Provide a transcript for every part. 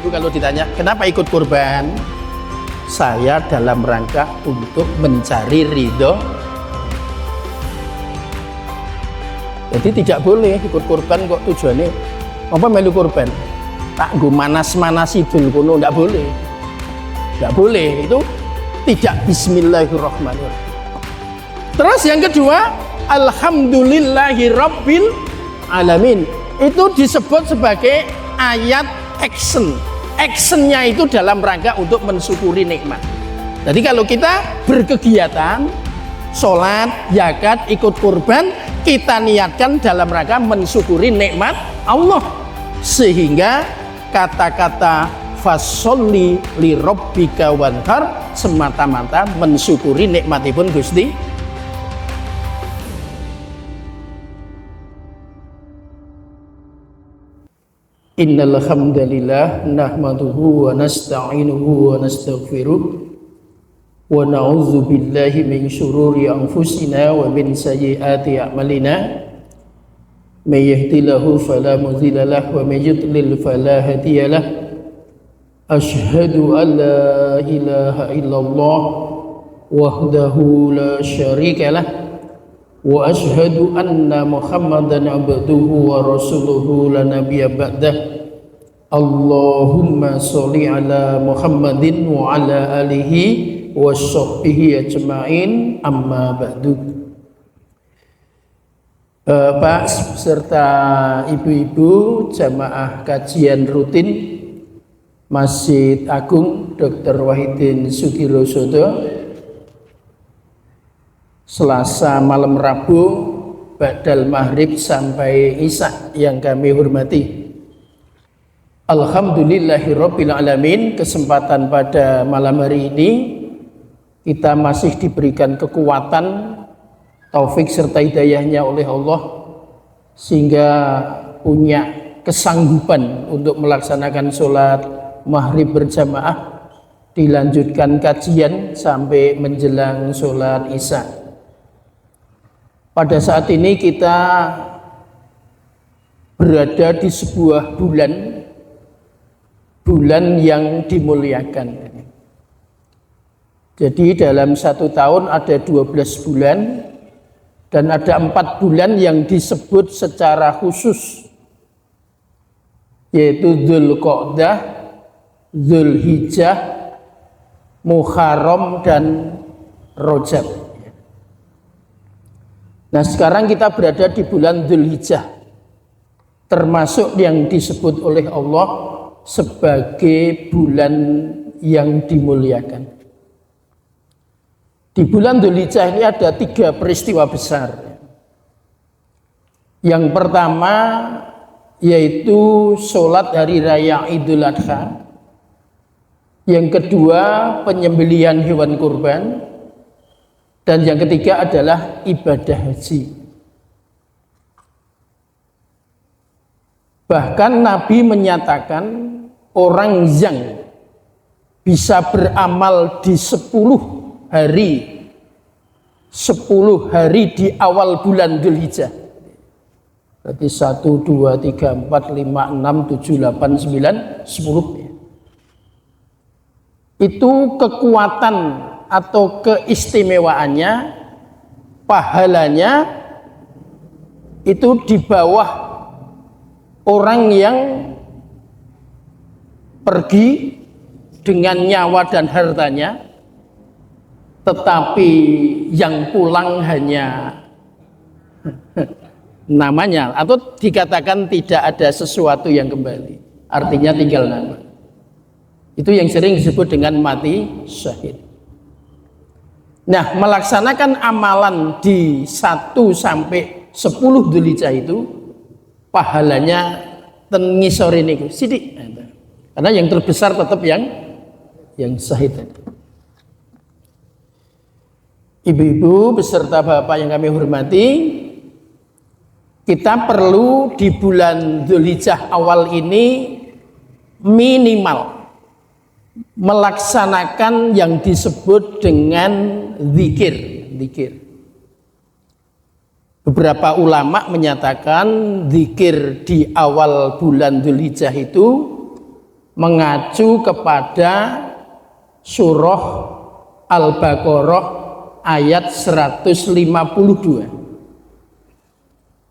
ibu kalau ditanya kenapa ikut kurban, saya dalam rangka untuk mencari ridho. Jadi tidak boleh ikut kurban kok tujuannya apa melu kurban tak nggo manas-manasi dul kono, enggak boleh. Enggak boleh, itu tidak bismillahirrahmanirrahim. Terus yang kedua, alhamdulillahirabbil alamin. Itu disebut sebagai ayat action. Actionnya itu dalam rangka untuk mensyukuri nikmat. Jadi kalau kita berkegiatan sholat, zakat, ikut kurban, kita niatkan dalam rangka mensyukuri nikmat Allah, sehingga kata-kata fasholli li rabbika wanhar semata-mata mensyukuri nikmatipun Gusti. Innal hamdalillah nahmaduhu wa nasta'inuhu wa nastaghfiruh wa na'udzu billahi min syururi anfusina wa min sayyiati a'malina. May yahdihillahu fala mudilla lahu wa may yudlil fala hadiya lahu. Asyhadu an la ilaha illallah wahdahu la syarika lah wa asyhadu anna Muhammadan abduhu wa rasuluhu la nabiyya ba'dah. Allahumma sholli ala Muhammadin wa ala alihi wa sahbihi ajma'in, amma ba'du. Pak serta ibu-ibu jamaah kajian rutin Masjid Agung Dr. Wahidin Sudirosodo, Selasa malam Rabu ba'dal maghrib sampai isya yang kami hormati. Alhamdulillahirabbil alamin, kesempatan pada malam hari ini kita masih diberikan kekuatan, taufik serta hidayahnya oleh Allah sehingga punya kesanggupan untuk melaksanakan sholat maghrib berjamaah, dilanjutkan kajian sampai menjelang sholat isya. Pada saat ini kita berada di sebuah bulan yang dimuliakan. Jadi dalam satu tahun ada 12 bulan dan ada 4 bulan yang disebut secara khusus, yaitu Dzulqa'dah, Dzulhijjah, Muharram dan Rajab. Nah sekarang kita berada di bulan Dzulhijjah, termasuk yang disebut oleh Allah sebagai bulan yang dimuliakan. Di bulan Dzulhijjah ini ada 3 peristiwa besar. Yang pertama yaitu sholat hari raya Idul Adha. Yang kedua penyembelihan hewan kurban. Dan yang ketiga adalah ibadah haji. Bahkan Nabi menyatakan orang yang bisa beramal di 10 hari di awal bulan Dzulhijjah. Berarti 1, 2, 3, 4, 5, 6, 7, 8, 9, 10. Itu kekuatan atau keistimewaannya, pahalanya itu di bawah orang yang pergi dengan nyawa dan hartanya, tetapi yang pulang hanya namanya, atau dikatakan tidak ada sesuatu yang kembali, artinya tinggal nama. Itu yang sering disebut dengan mati syahid. Nah, melaksanakan amalan di 1 sampai 10 Dzulhijjah itu pahalanya ten ngisor ini sidik. Karena yang terbesar tetap yang syahid. Ibu-ibu beserta bapak yang kami hormati, kita perlu di bulan Dzulhijjah awal ini minimal melaksanakan yang disebut dengan zikir. Beberapa ulama menyatakan zikir di awal bulan Dzulhijjah itu mengacu kepada surah Al-Baqarah ayat 152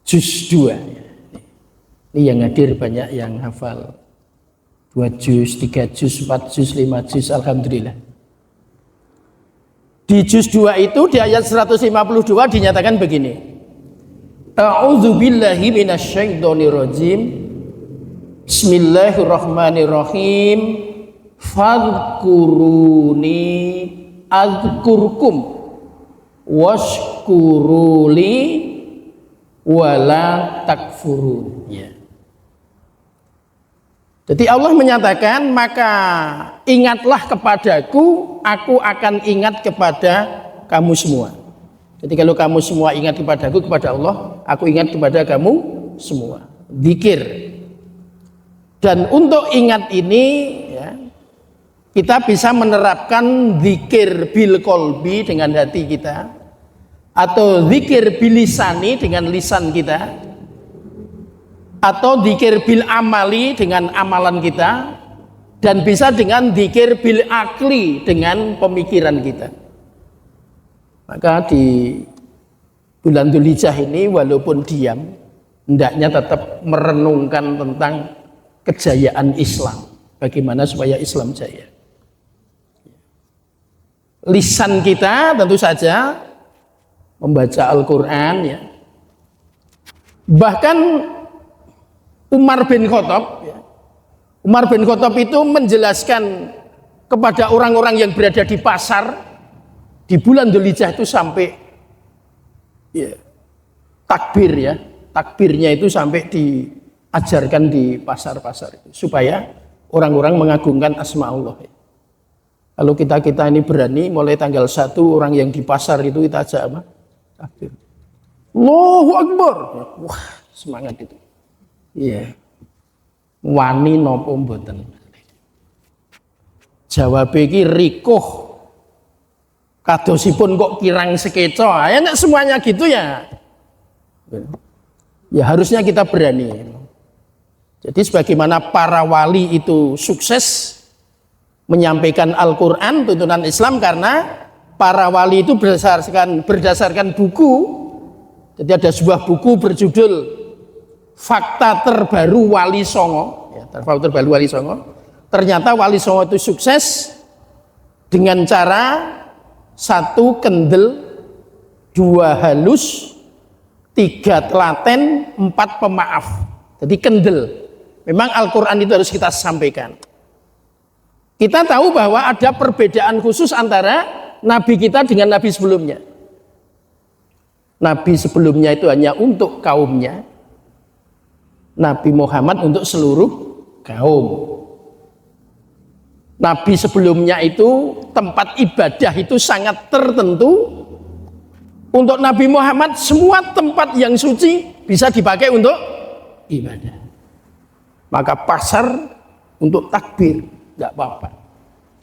juz 2. Ini yang hadir banyak yang hafal 2 juz, 3 juz, 4 juz, 5 juz, alhamdulillah. Di juz 2 itu di ayat 152 dinyatakan begini. A'udzubillahi minasyaitonirrajim. Bismillahirrahmanirrahim. Fadhkuruni adzkurkum washkuruli wala takfurun. Ya. Jadi Allah menyatakan, maka ingatlah kepadaku, aku akan ingat kepada kamu semua. Jadi kalau kamu semua ingat kepadaku, kepada Allah, aku ingat kepada kamu semua. Dzikir. Dan untuk ingat ini, ya, kita bisa menerapkan dzikir bil qalbi dengan hati kita, atau dzikir bil lisani dengan lisan kita, atau dzikir bil amali dengan amalan kita, dan bisa dengan dzikir bil akli dengan pemikiran kita. Maka di bulan Dzulhijjah ini walaupun diam, hendaknya tetap merenungkan tentang kejayaan Islam, bagaimana supaya Islam jaya. Lisan kita tentu saja membaca Al-Quran, ya. Bahkan Umar bin Khattab, ya. Umar bin Khattab itu menjelaskan kepada orang-orang yang berada di pasar di bulan Dzulhijjah itu sampai, ya, takbir, ya, takbirnya itu sampai diajarkan di pasar-pasar itu supaya orang-orang mengagungkan asma Allah. Ya. Kalau kita ini berani mulai tanggal 1 orang yang di pasar itu kita ajak apa? Takbir. Allahu Akbar. Wah, semangat itu. Iya. Wani napa mboten. Jawab iki rikuh. Kadosipun kok kirang sekeca. Ya enggak semuanya gitu ya. Ya harusnya kita berani. Jadi sebagaimana para wali itu sukses menyampaikan Al-Quran, tuntunan Islam, karena para wali itu berdasarkan buku. Jadi ada sebuah buku berjudul Fakta Terbaru Wali Songo, ya, Fakta Terbaru Wali Songo. Ternyata Wali Songo itu sukses dengan cara 1 kendel, 2 halus, 3 telaten, 4 pemaaf. Jadi kendel. Memang Al-Quran itu harus kita sampaikan. Kita tahu bahwa ada perbedaan khusus antara Nabi kita dengan Nabi sebelumnya. Nabi sebelumnya itu hanya untuk kaumnya. Nabi Muhammad untuk seluruh kaum. Nabi sebelumnya itu tempat ibadah itu sangat tertentu. Untuk Nabi Muhammad semua tempat yang suci bisa dipakai untuk ibadah. Maka pasar untuk takbir tidak apa-apa,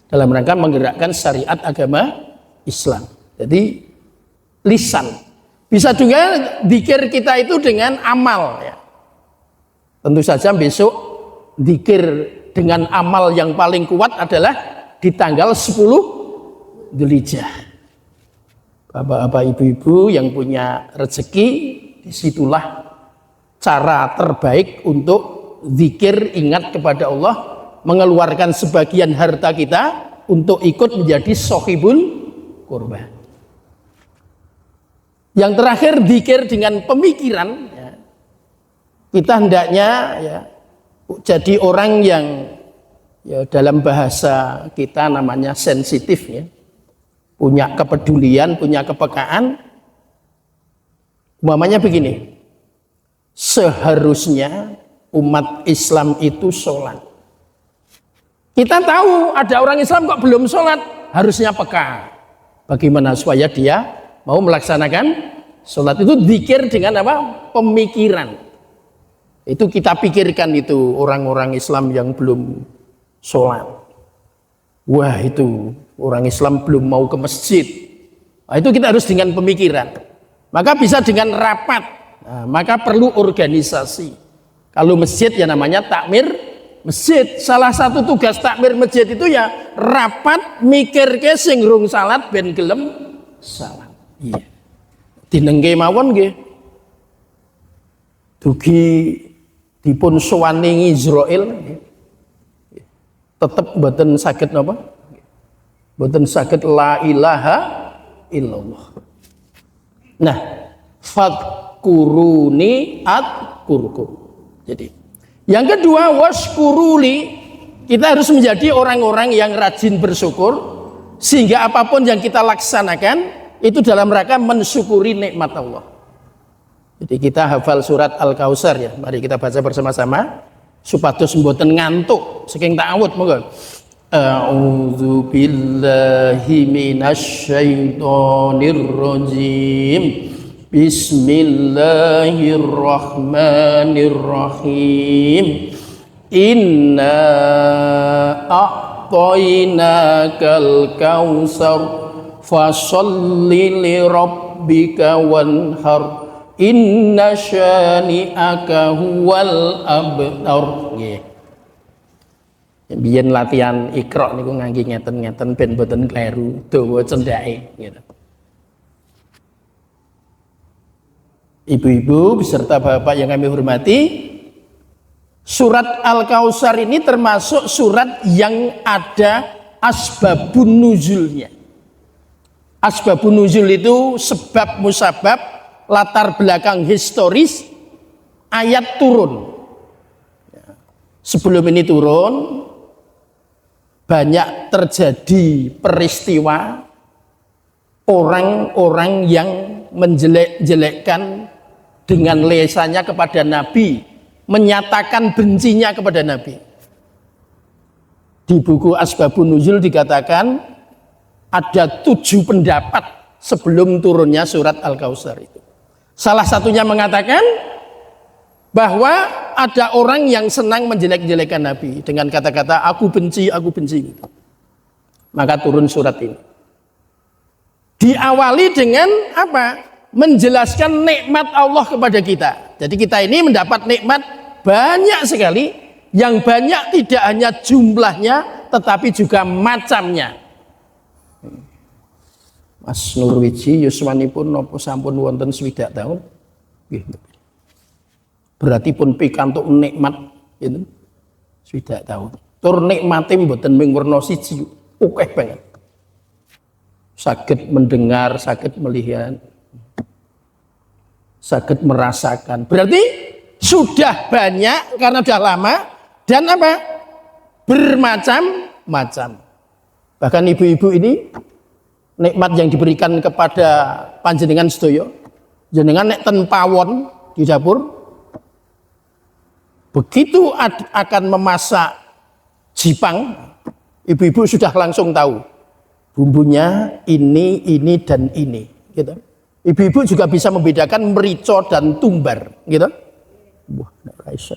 dalam rangka menggerakkan syariat agama Islam. Jadi lisan. Bisa juga dzikir kita itu dengan amal, ya. Tentu saja besok dzikir dengan amal yang paling kuat adalah di tanggal 10 Dzulhijjah. Bapak-bapak, ibu-ibu yang punya rezeki, disitulah cara terbaik untuk dzikir, ingat kepada Allah, mengeluarkan sebagian harta kita untuk ikut menjadi sohibul kurban. Yang terakhir, dzikir dengan pemikiran, ya. Kita hendaknya, ya, jadi orang yang, ya, dalam bahasa kita namanya sensitif, ya, punya kepedulian, punya kepekaan. Umpamanya begini, seharusnya umat Islam itu sholat. Kita tahu ada orang Islam kok belum sholat, harusnya peka. Bagaimana supaya dia mau melaksanakan sholat itu? Dzikir dengan apa? Pemikiran. Itu kita pikirkan itu orang-orang Islam yang belum sholat. Wah, itu orang Islam belum mau ke masjid. Nah, itu kita harus dengan pemikiran. Maka bisa dengan rapat. Nah, maka perlu organisasi. Kalau masjid ya namanya takmir masjid. Salah satu tugas takmir masjid itu ya rapat mikir ke sing rung salat ben gelem salat. Iya. Dinengke mawon nggih. Dugi dipun sowaning Israil tetep mboten saged napa? Mboten saged la ilaha illallah. Nah, fadkuruni adkurkum. Jadi, yang kedua washkuruli, kita harus menjadi orang-orang yang rajin bersyukur sehingga apapun yang kita laksanakan itu dalam rangka mensyukuri nikmat Allah. Jadi kita hafal surat Al-Kautsar ya. Mari kita baca bersama-sama supados mboten ngantuk saking ta'awud monggo. A'udzu billahi minasyaitonir rajim. Bismillahirrahmanirrahim. Inna a'tainakal kautsar fasholli li rabbika wanhar. Inna syani'aka huwal abtar. Nggih. Biyen latihan Iqra niku ngangge ngeten-ngeten ben boten kleru dawa cendhake gitu. Ibu-ibu beserta bapak yang kami hormati, surat Al-Kautsar ini termasuk surat yang ada asbabun nuzulnya. Asbabun nuzul itu sebab musabab, latar belakang historis ayat turun. Sebelum ini turun, banyak terjadi peristiwa orang-orang yang menjelek-jelekkan dengan lesannya kepada Nabi, menyatakan bencinya kepada Nabi. Di buku Asbabun Nuzul dikatakan ada 7 pendapat sebelum turunnya surat Al-Kautsar itu. Salah satunya mengatakan bahwa ada orang yang senang menjelek-jelekan Nabi dengan kata-kata aku benci gitu. Maka turun surat ini. Diawali dengan apa? Menjelaskan nikmat Allah kepada kita. Jadi kita ini mendapat nikmat banyak sekali, yang banyak tidak hanya jumlahnya tetapi juga macamnya. Mas Nurwiji yuswanipun napa sampun wonten 60 tahun. Berarti pun pikantuk nikmat itu 60 tahun. Tur nikmate mboten mung werna siji, akeh banget. Saged mendengar, saged melihat, saged merasakan. Berarti sudah banyak karena sudah lama dan apa? Bermacam-macam. Bahkan ibu-ibu ini nikmat yang diberikan kepada panjenengan sedaya, jenengan nek ten pawon di dapur, begitu akan memasak jipang, ibu-ibu sudah langsung tahu bumbunya ini dan ini, gitu. Ibu-ibu juga bisa membedakan merica dan tumbar, gitu. Wah, nek iso.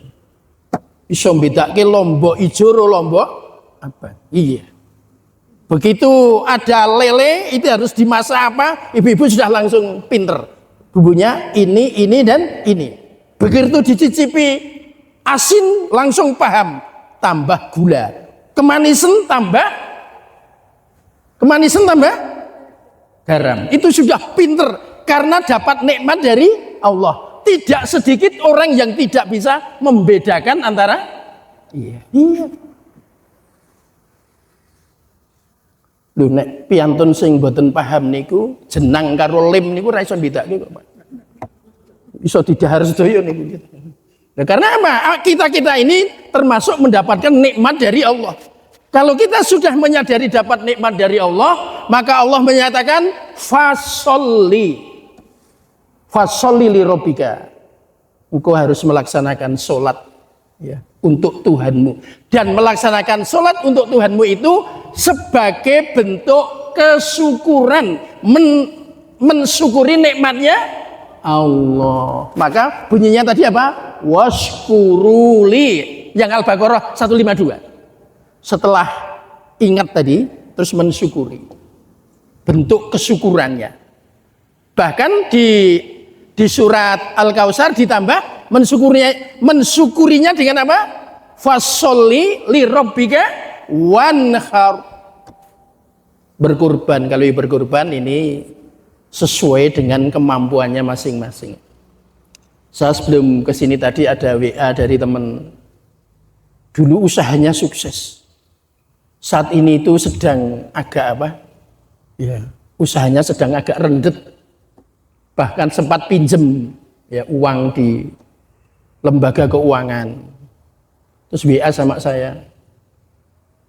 Bisa mbedake lombok ijo ro lombok apa? Iya. Begitu ada lele itu harus dimasak apa? Ibu-ibu sudah langsung pinter. Bumbunya ini dan ini. Begitu dicicipi asin langsung paham. Tambah gula. Kemanisan tambah garam. Itu sudah pinter karena dapat nikmat dari Allah. Tidak sedikit orang yang tidak bisa membedakan antara iya. Lho nek piantun sing boten paham niku jenang karo lem niku ra iso bedake kok, Pak. Iso didahar sedaya niku. Nah, karena apa? Kita ini termasuk mendapatkan nikmat dari Allah. Kalau kita sudah menyadari dapat nikmat dari Allah, maka Allah menyatakan fasholli li rabbika. Engkau harus melaksanakan sholat ya, untuk Tuhanmu. Dan melaksanakan sholat untuk Tuhanmu itu sebagai bentuk kesyukuran, mensyukuri nikmatnya Allah. Maka bunyinya tadi apa? Washkuruli. Yang Al-Baqarah 152. Setelah ingat tadi, terus mensyukuri. Bentuk kesyukurannya. Bahkan di surat Al-Kautsar ditambah mensyukurinya dengan apa? Fasholli li rabbika wanhar. Berkurban, kalau berkurban ini sesuai dengan kemampuannya masing-masing. Saya sebelum kesini tadi ada WA dari teman, dulu usahanya sukses, saat ini itu sedang agak usahanya sedang agak rendet, bahkan sempat pinjem uang di lembaga keuangan. Terus WA sama saya,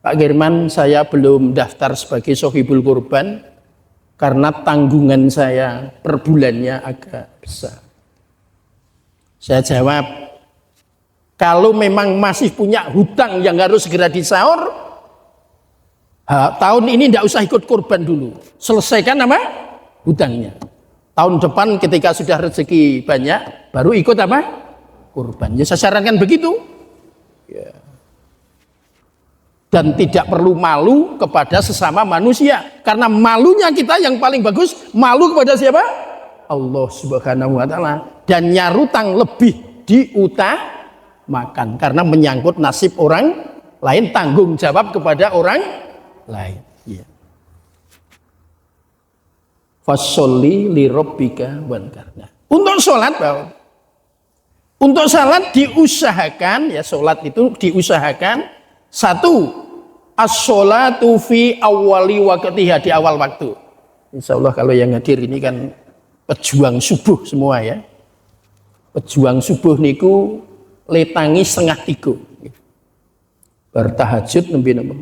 Pak Girman, saya belum daftar sebagai sohibul kurban karena tanggungan saya per bulannya agak besar. Saya jawab, kalau memang masih punya hutang yang harus segera disaur, tahun ini tidak usah ikut kurban dulu, selesaikan apa? Hutangnya. Tahun depan ketika sudah rezeki banyak, baru ikut apa? Kurban. Ya saya sarankan begitu. Ya. Dan tidak perlu malu kepada sesama manusia, karena malunya kita yang paling bagus malu kepada siapa? Allah Subhanahu wa taala. Dan nyarutang lebih diutamakan karena menyangkut nasib orang lain, tanggung jawab kepada orang lain. Ya. Fasholli li rabbika wanhar. Untuk sholat, untuk sholat diusahakan, ya sholat itu diusahakan. Satu, as-sholatu fi awwali waqtiha, di awal waktu. Insya Allah kalau yang hadir ini kan pejuang subuh semua ya. Pejuang subuh niku letangi 2:30. Bertahajud nembe napa.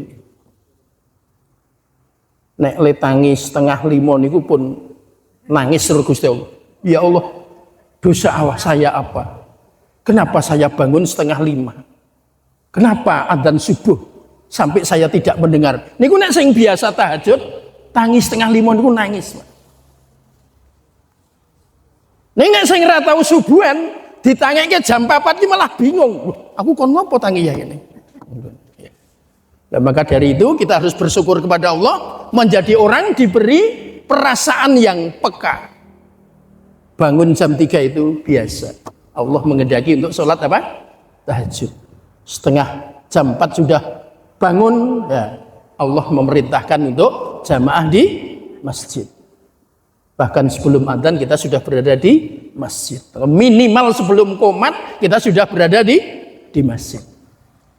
Nek letangi 4:30 niku pun nangis terus Gusti Allah. Ya Allah, dosa awak saya apa? Kenapa saya bangun 4:30? Kenapa adzan subuh sampai saya tidak mendengar? Niku nek sing biasa tahajud, tangis 4:30 niku nangis. Nek sing ora tau subuhan ditangeke jam 4 iki malah bingung. Aku kon ngopo tangi ya ini? Nah, maka dari itu kita harus bersyukur kepada Allah, menjadi orang diberi perasaan yang peka. Bangun jam 3 itu biasa. Allah mengendaki untuk sholat apa? Tahajud. Jam 4 sudah bangun, ya Allah memerintahkan untuk jamaah di masjid. Bahkan sebelum adzan kita sudah berada di masjid. Minimal sebelum qomat kita sudah berada di masjid.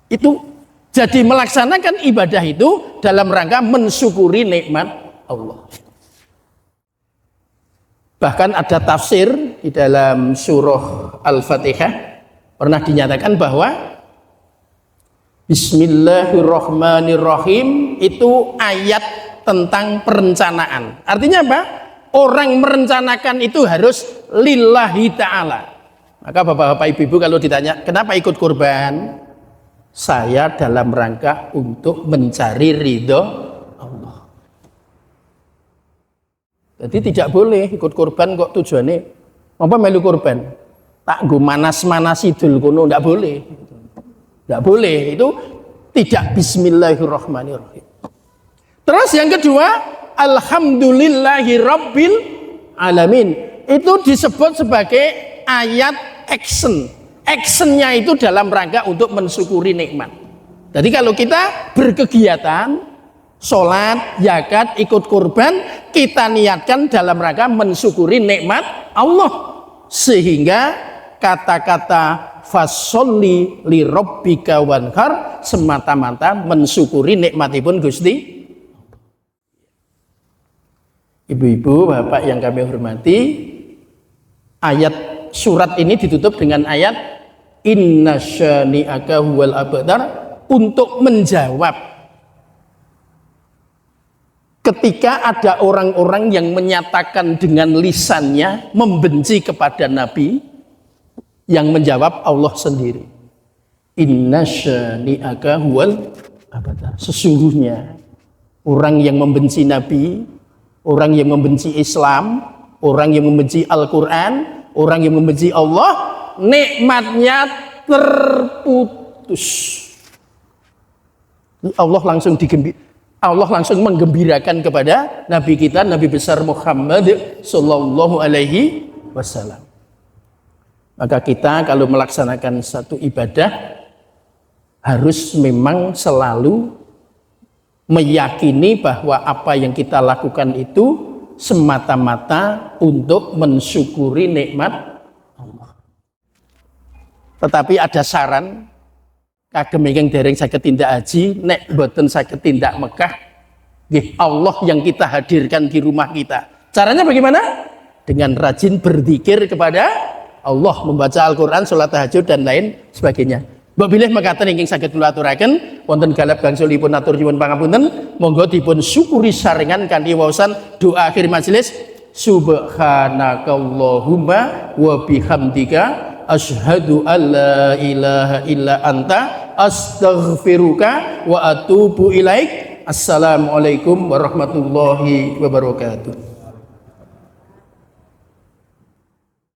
Itu jadi melaksanakan ibadah itu dalam rangka mensyukuri nikmat Allah. Bahkan ada tafsir di dalam surah Al-Fatihah pernah dinyatakan bahwa Bismillahirrahmanirrahim itu ayat tentang perencanaan. Artinya apa? Orang merencanakan itu harus lillahi ta'ala. Maka bapak-bapak ibu-ibu kalau ditanya kenapa ikut kurban, saya dalam rangka untuk mencari ridho Allah. Jadi tidak boleh ikut kurban kok tujuannya apa melu kurban, tak go manas-manas idul kono, tidak boleh. Tidak boleh, itu tidak bismillahirrahmanirrahim. Terus yang kedua, alhamdulillahi rabbil alamin. Itu disebut sebagai ayat action. Actionnya itu dalam rangka untuk mensyukuri nikmat. Jadi kalau kita berkegiatan, sholat, zakat, ikut kurban, kita niatkan dalam rangka mensyukuri nikmat Allah. Sehingga kata-kata fasholli li rabbika wanhar semata-mata mensyukuri nikmatipun Gusti. Ibu-ibu, bapak yang kami hormati, ayat surat ini ditutup dengan ayat inna syani'aka huwal abtar, untuk menjawab ketika ada orang-orang yang menyatakan dengan lisannya membenci kepada Nabi. Yang menjawab Allah sendiri. Inna syani'aka huwal abtar. Sesungguhnya orang yang membenci Nabi, orang yang membenci Islam, orang yang membenci Al-Quran, orang yang membenci Allah, nikmatnya terputus. Allah langsung menggembirakan kepada Nabi kita, Nabi besar Muhammad sallallahu alaihi wasallam. Maka kita kalau melaksanakan satu ibadah harus memang selalu meyakini bahwa apa yang kita lakukan itu semata-mata untuk mensyukuri nikmat Allah. Tetapi ada saran, kagem ingkang dereng saged tindak haji, nek boten saged tindak Mekah, nggih Allah yang kita hadirkan di rumah kita. Caranya bagaimana? Dengan rajin berzikir kepada Allah, membaca Al-Quran, sholat tahajud dan lain sebagainya. Mbok bilih mekaten ingkang saged kula aturaken wonten galap gangsulipun atur nyuwun pangapunten, monggo dipun syukuri sarengan kanthi waosan doa akhir majelis, subhanakallahumma wa bihamdika asyhadu an la ilaha illa anta astaghfiruka wa atubu ilaik. Assalamualaikum warahmatullahi wabarakatuh.